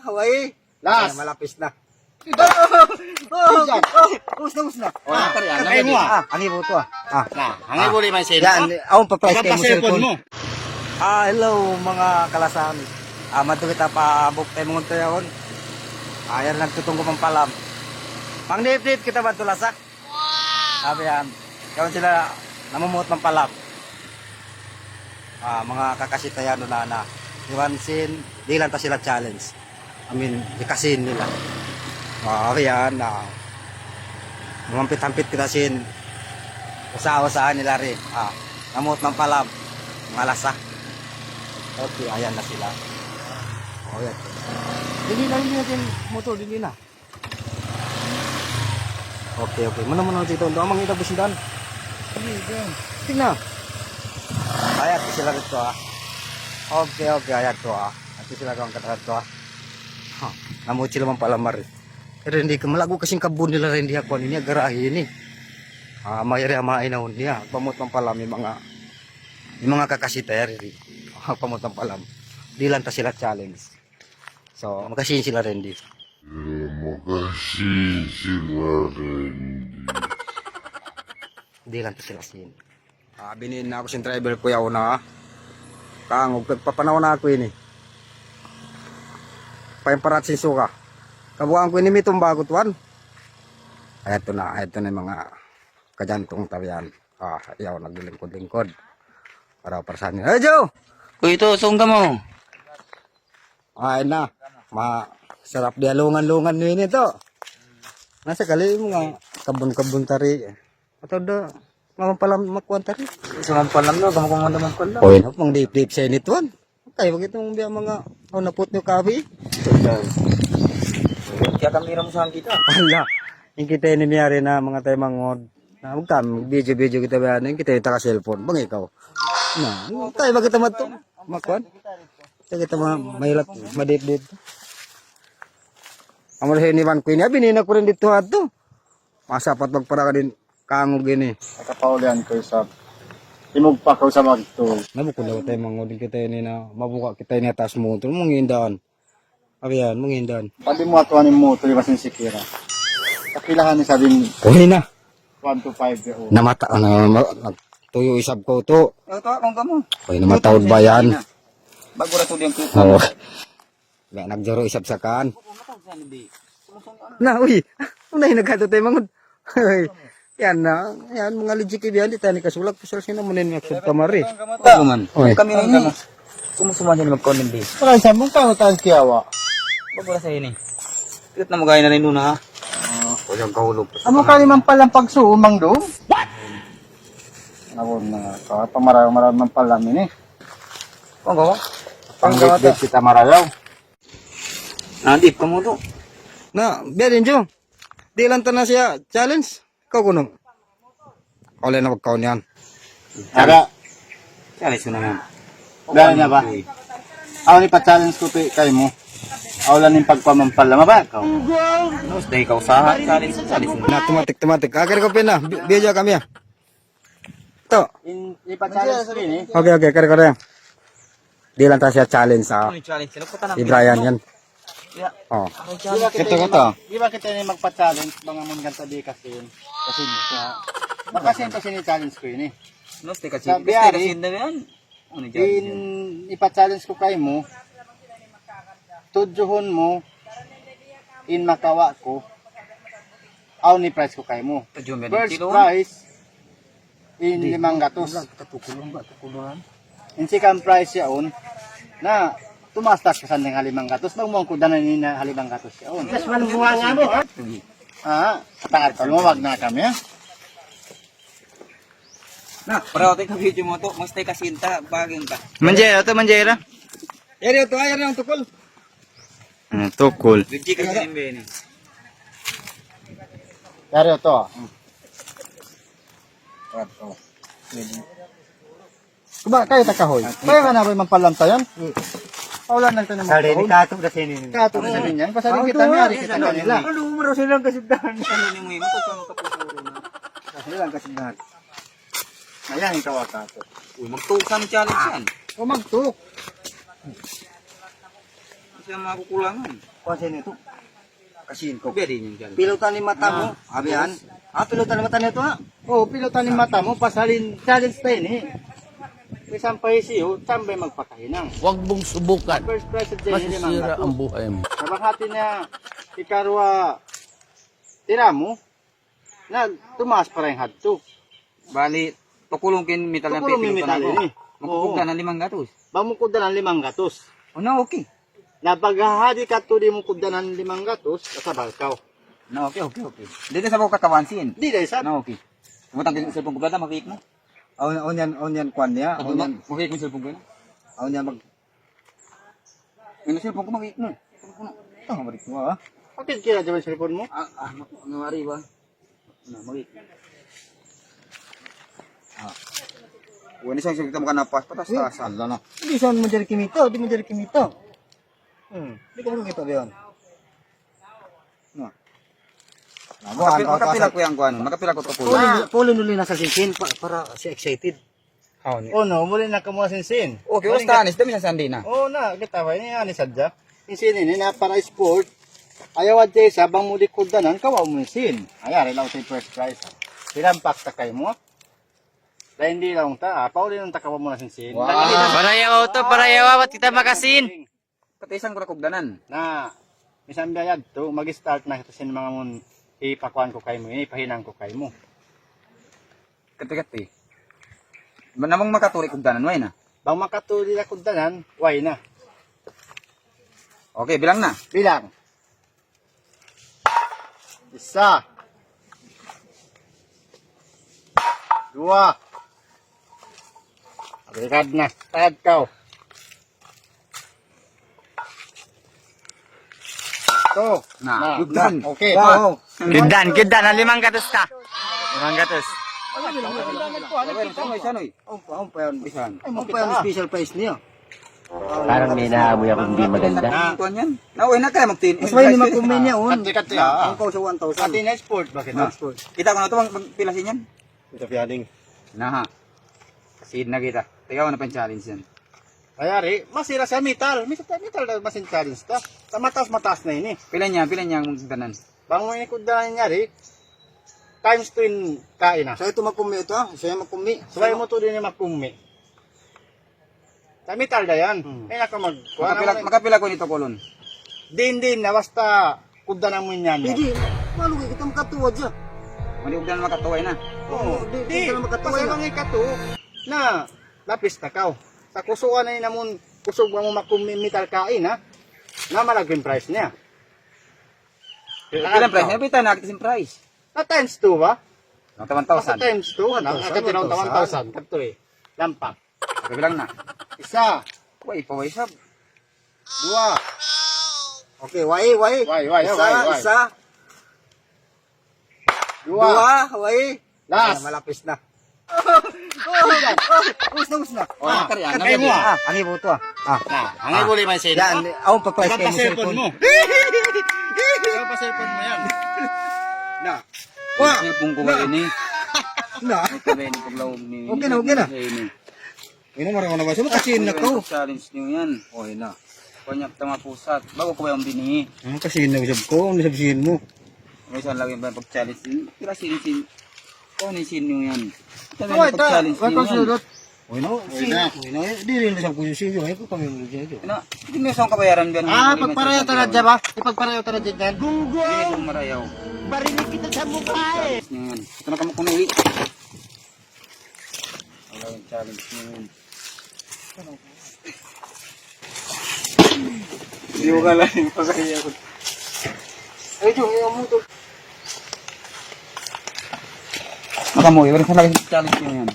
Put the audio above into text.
Hawaii. Last. Malapis na. Us na. Hangay mo Hangay mo to hangay mo lima sin. Yan, awon pa price kayo mo cellphone mo. Hello mga kalasan. Madto kita paabok tayo mga tayon. Ayan nagtutong ko pang palam. Pang nip kita ba tulasa? Sabi yan. Kaya sila namumuot ng palam. Mga kakasitayan na Iwansin, di lang ta sila challenge. Dikasin nila. Ayan Mampit-hampit kita sin. Usahan nila rin. Namumuot ng palam. Malasa. Okay, ayan na sila. Ayan. Dili natin motor, dili na. Okay. Mana dito. Doon mang ita busindan. Tingnan. Ayan sila rito Okay, ayan to Ito sila kang katakat to Namut sila man palamar. Pero hindi ka malago kasing kabun nila rin diha kon ini garahe ini. Mayari amain na niya. Pamot man palam yung mga kakasita rin. Pamot man palam. Di lang ta sila challenge. So, makasihin sila rin di. Di lang ta sila sin. Binin na ako sin driver ko yaw na. Kang pagpapanaw na ako ini. Pamparat sin suka. Kabuang ko ini mitong bago tuan. Ito na yung mga kajantong tawian. Yaw naglilingkod-lingkod. Para saan niya. Hey Joe! Uy, ito, sungga mo. Ay na. Sarap di alungan-lungan nyo ito. Nasa kali mo nga. Kabun-kabun tari. Atau da. Mamampalam makuan tari. Sungan pa lang, no? Kamu naman pa lang. Oy, mang dip-dip sa inituan. Kaya wag itong biya mga naput nyo kabi. Kaya kami ram sa kita. Ala. Yung kita ini miyari na mga tayo mangod. Video-video kita ba yan. Kita yung taka-cellphone. Bang ikaw. Tayo ba kita makuan? Kita mahilat, madip-dip. Ang malahin ni Van Queen, binina ko rin dito ato. Masapat magpara ka din kangog gini. Nakapaulian ko sa imugpa ko sa magto. Nabukod na tayo mangodin kita ini na mabuka kita ini atas motor. Mungindaan. Ayan, mungindaan. Pwede mo atuan yung motor, iwasin sikira. Kapilahan ni sabihin Kuhin na. 1 to 5 year old. Namata, tuyo isab ko to. Ito, akong kamo. Kuhin na matawad ba yan? Bago na ito yung kita. Oo. Nagjaro isab sa kan. Na, uy. Unay nagkato tayo mangod. Yan na. Yan, mga legit ibihan. Di tayo ni kasulak. Pusal siya naman yung maksud tamari. Bago man. Oy. Kami na kamo. Sumusuman siya magkaon ng base. Parang sa mong tao tayo kiyawa. Bago na sa ini. Pilit na magaya na rin doon ha. Walang kahulog. Amo ka naman palang pagsuumang doon? What? Nawon na ka. Pamaraw-maraw ng palamin eh. Kung gawa? Panggit kita maralaw. Dip ka mo to. Na, biyarin Jo. Di lang ta na siya challenge. Ikaw kunong. Kaulay na magkaon yan. Ara, Challenge ko na nga. dahil niya ba? Ako ni pa-challenge ko kay mo. Ako lang yung pagpamampala. Maba? Ikaw. No, stay ka usaha. Challenge mo. Na, tumatik. Akar ko pina. Biya kami ya. Ito. Ipa-challenge ko rin eh. Okay. Kare ko rin. Di lang ta siya challenge sa Ano yung challenge? Sino po tanang? si Brian yan. Yeah. Oh. Di ba kita yung magpa-challenge mga mong ganta di kasi yun? Kasi yun. Makasin kasi ni challenge ko yun eh. No, stay ka Sabi Stay ka ari, na yan. Ano yung challenge yun? Ipa-challenge ko kay mo. Tudyohon mo. In makawa ko. Aw ni price ko kay mo. Tudyo mo yan. First Kilo? prize. In 500. In second prize yaon. Na tumastas ka sa ng 500. Magmuang ko danan ni na 500 yaon. Yes, man buwa nga mo. Takat ka mo. Wag na kami ha. Na, para ako tayo video mo to. Mas tayo kasinta. Baging ka. Manjera to, manjera. Yan ito. Ayan ang tukol. Tukol. Legit kasi yung Ben. Yari ito. Kuba kayo takahoy. Kaya ka na ba mampalantayan? Paulan lang ito ng Sari ni mga Kato na sinin. kato na sabihin yan. Pasaling kita nga rin kita kanila. Ano umaro silang kasundahan. Ano ni mo yun? Kung kapusuro na. Pasaling kasundahan. Ayan ikaw kato. Uy, magtukan challenge yan. O magtuk. siya makukulangan. Kasi nito. Kasihin ko. Pwede yun dyan. Pilotan ni mata mo. Abihan. Pilotan ni mata nito ha. Oh, pilotan ni mata mo, pasalin, challenge tayo ni. Isang paisiyo, tambay magpakahinang. Huwag mong subukan. First prize at Jenny Limang Masisira ang Gatos. buhay mo. Sabahati na ikarwa tira mo, na tumaas pa rin hadto. Bali, tukulong kin metal na Tukulong yung metal ko. ini. Makukugda ng 5 gatos. Bamukod na ng 5 gatos. O na, okay. Na paghahadi ka to di mo kudda ng 5 gatos, kasabal ka. Na, okay. Dito sa mga kakawansin. Di dahil sa Na, okay. Tumutang din sa cellphone ko ganda, makikik mo. On yan kwan niya. On yan. Makikik mo yung cellphone ko na. On yan mag... Yung cellphone ko, makikik mo. Ito, mabalik mo ha. bakit kaya dyan sa cellphone mo? Nangari ba? Na, makikik. Wala siyang sige mo ka na patas. Ala na. Hindi saan mo dyan kimito. Hindi mo dyan kimito. Hindi ka mo kimito ba No. Makapila ko yung kuano, makapila ko to kulo. Pulin uli na sa sinsin para siya excited. Oh no, muli na kamo sinsin. Okay, basta anis, dami sa sandi na. Oh na, kita ba ni ani sadya. Sinsin ni na para sport. Ayaw at sa bang muli kudanan kawaw mo sin. Ayari lang sa first prize. Pilampak ta kay mo. Lain di lang ta, pauli nang takaw mo na sinsin. Parayaw to, parayaw. Ba't kita makasin? Katisan ko na kugdanan. Na isang bayad to, mag-start na ito sin mga mun ipakuan ko kay mo, ipahinang ko kay mo. Kati-kati. Namang makaturi kugdanan, way na. Bang makatuli na kudanan, why na. Okay, bilang na. Bilang. Isa. Dua. Agregad na. Tagad ka. Ito. Na, yugdan. Okay. Wow. Kidan. Ang 5 gatos ta. 5 gatos. Sanoy. Ang pa yan. Bisan. Ay, ang pa yan special price niya. Parang may naamoy ako hindi maganda. Na, kuan yan. Na, uy na kaya magtin. Mas may lima kumin niya on. Kati-kati. Ang kaw sa 1,000. Kati na sport. Bakit na sport? Kita ko na ito, magpilasin yan. Ito piading. Na ha. Kasid na kita. Tigaw na pa yung challenge yan. Ayari, masira sa metal. Metal na masin challenge ta. Mataas na ini. Pilan niya ang magdanan. Bango ini kuda nangyari. Times 2 in kain na. Sa ito magkumi ito ha. Sa magkumi. Sabay mo to din yung magkumi. Sa metal na yan. Ay naka Makapila ko nito, kulon. din na basta kuda na mo yan. Hindi. Malugay kita makatuwa dyan. Maliugdan makatuway na. Oo. Di. Hindi ka makatuwa Kasi na. mga ikato na lapis na kaw. Sa kusuan na yun namon kusog mo magkumi metal kain ha. Na malaging price niya. Ilan price? Napita na akitin price. Na times 2 ba? Ang Sa 1,000. times 2. Nakakati raw 1,000. Kato eh. Lampak. Okay, bilang na. Isa. Way, paway sab. Dua. Okay, wai. Why? Isa. Dua. Wai. Last. Malapis na. Us na. O, nakari yan. Katay mo ah. Ang ibo to ah. Na, ang ibuli man sa Yan, ako pa-price kayo mo cellphone. mo. Saka pa cellphone mo yan. Na. Cellphone ko ba ini? Na. Ikaw ni paglawag ni. Okay na. Ini. Ino mara ko na ba? Sumo kasi na ko. Challenge niyo yan. Okay na. Kanya tama pusat. Bago ko ba yung binihi? Ang kasi na usab ko, ang sabihin mo. May isang lagi ba pag-challenge din? Kira sin. Kung ni sin niyo yan. Sabi Wait, mo pag-challenge niyo yan. Okay na. Di rin na sa kuyo ay ko kami mo dito. Ano? Hindi mo isang kabayaran dyan. Pagparayaw tara dyan ba? Ipagparayaw tara dyan dyan. Hindi isang marayaw. Barinig kita sa mukha eh. Challenge niyo yan. Ito na kamo kunuwi. Wala yung challenge niyo yan. Hindi mo kala yung pagkaya ko. Ay, yung mo to. Makamoy, wala sa lagi challenge niyo yan.